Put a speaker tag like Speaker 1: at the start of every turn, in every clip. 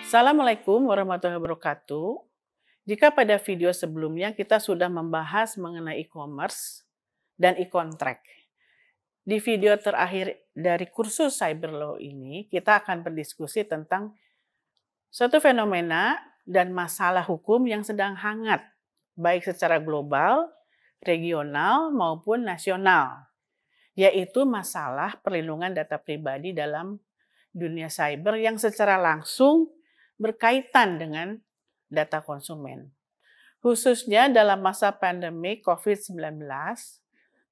Speaker 1: Assalamualaikum warahmatullahi wabarakatuh. Jika pada video sebelumnya kita sudah membahas mengenai e-commerce dan e-contract. Di video terakhir dari kursus Cyber Law ini, kita akan berdiskusi tentang suatu fenomena dan masalah hukum yang sedang hangat, baik secara global, regional, maupun nasional, yaitu masalah perlindungan data pribadi dalam dunia cyber yang secara langsung berkaitan dengan data konsumen. Khususnya dalam masa pandemi COVID-19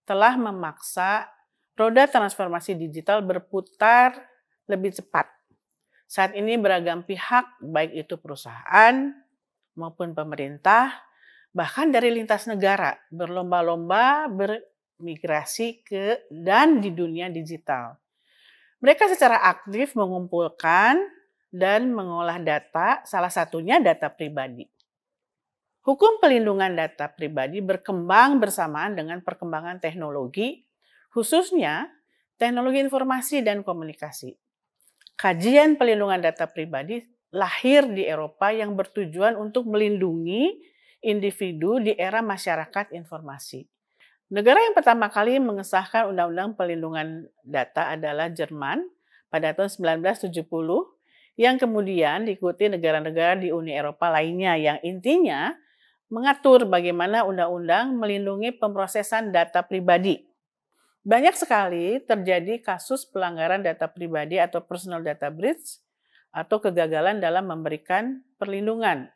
Speaker 1: telah memaksa roda transformasi digital berputar lebih cepat. Saat ini beragam pihak, baik itu perusahaan maupun pemerintah, bahkan dari lintas negara, berlomba-lomba bermigrasi ke dan di dunia digital. Mereka secara aktif mengumpulkan dan mengolah data, salah satunya data pribadi. Hukum pelindungan data pribadi berkembang bersamaan dengan perkembangan teknologi, khususnya teknologi informasi dan komunikasi. Kajian pelindungan data pribadi lahir di Eropa yang bertujuan untuk melindungi individu di era masyarakat informasi. Negara yang pertama kali mengesahkan Undang-Undang Perlindungan Data adalah Jerman pada tahun 1970, yang kemudian diikuti negara-negara di Uni Eropa lainnya yang intinya mengatur bagaimana undang-undang melindungi pemrosesan data pribadi. Banyak sekali terjadi kasus pelanggaran data pribadi atau personal data breach atau kegagalan dalam memberikan perlindungan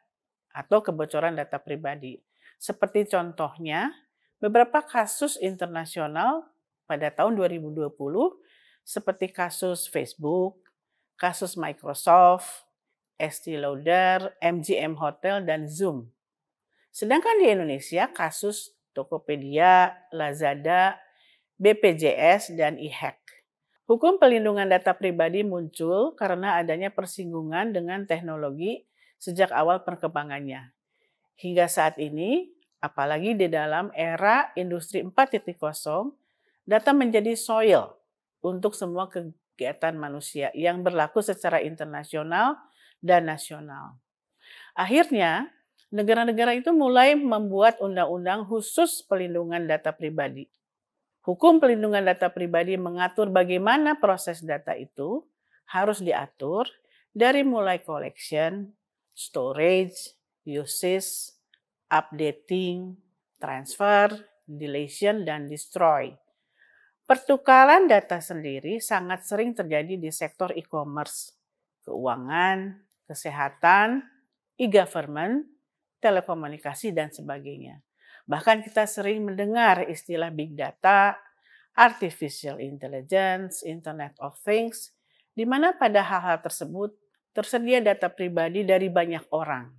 Speaker 1: atau kebocoran data pribadi. Seperti contohnya, beberapa kasus internasional pada tahun 2020 seperti kasus Facebook, kasus Microsoft, Estée Lauder, MGM Hotel, dan Zoom. Sedangkan di Indonesia kasus Tokopedia, Lazada, BPJS, dan e-hack. Hukum pelindungan data pribadi muncul karena adanya persinggungan dengan teknologi sejak awal perkembangannya. Hingga saat ini, apalagi di dalam era industri 4.0, data menjadi soil untuk semua kegiatan manusia yang berlaku secara internasional dan nasional. Akhirnya, negara-negara itu mulai membuat undang-undang khusus pelindungan data pribadi. Hukum pelindungan data pribadi mengatur bagaimana proses data itu harus diatur dari mulai collection, storage, usage, updating, transfer, deletion, dan destroy. Pertukaran data sendiri sangat sering terjadi di sektor e-commerce, keuangan, kesehatan, e-government, telekomunikasi, dan sebagainya. Bahkan kita sering mendengar istilah big data, artificial intelligence, Internet of Things, di mana pada hal-hal tersebut tersedia data pribadi dari banyak orang.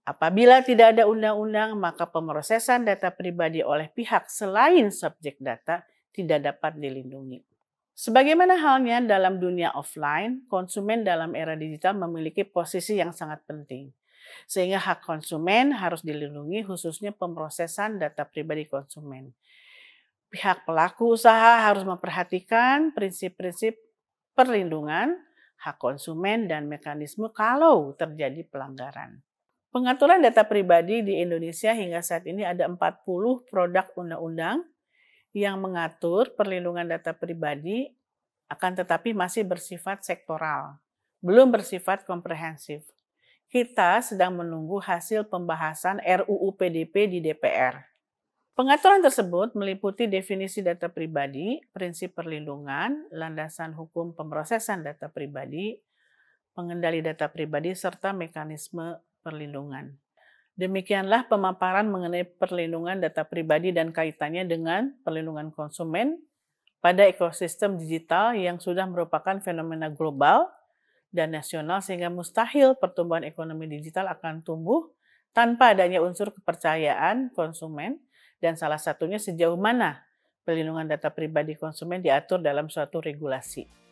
Speaker 1: Apabila tidak ada undang-undang, maka pemrosesan data pribadi oleh pihak selain subjek data tidak dapat dilindungi. Sebagaimana halnya dalam dunia offline, konsumen dalam era digital memiliki posisi yang sangat penting. Sehingga hak konsumen harus dilindungi, khususnya pemrosesan data pribadi konsumen. Pihak pelaku usaha harus memperhatikan prinsip-prinsip perlindungan hak konsumen dan mekanisme kalau terjadi pelanggaran. Pengaturan data pribadi di Indonesia hingga saat ini ada 40 produk undang-undang yang mengatur perlindungan data pribadi, akan tetapi masih bersifat sektoral, belum bersifat komprehensif. Kita sedang menunggu hasil pembahasan RUU PDP di DPR. Pengaturan tersebut meliputi definisi data pribadi, prinsip perlindungan, landasan hukum pemrosesan data pribadi, pengendali data pribadi, serta mekanisme perlindungan. Demikianlah pemaparan mengenai perlindungan data pribadi dan kaitannya dengan perlindungan konsumen pada ekosistem digital yang sudah merupakan fenomena global dan nasional, sehingga mustahil pertumbuhan ekonomi digital akan tumbuh tanpa adanya unsur kepercayaan konsumen, dan salah satunya sejauh mana perlindungan data pribadi konsumen diatur dalam suatu regulasi.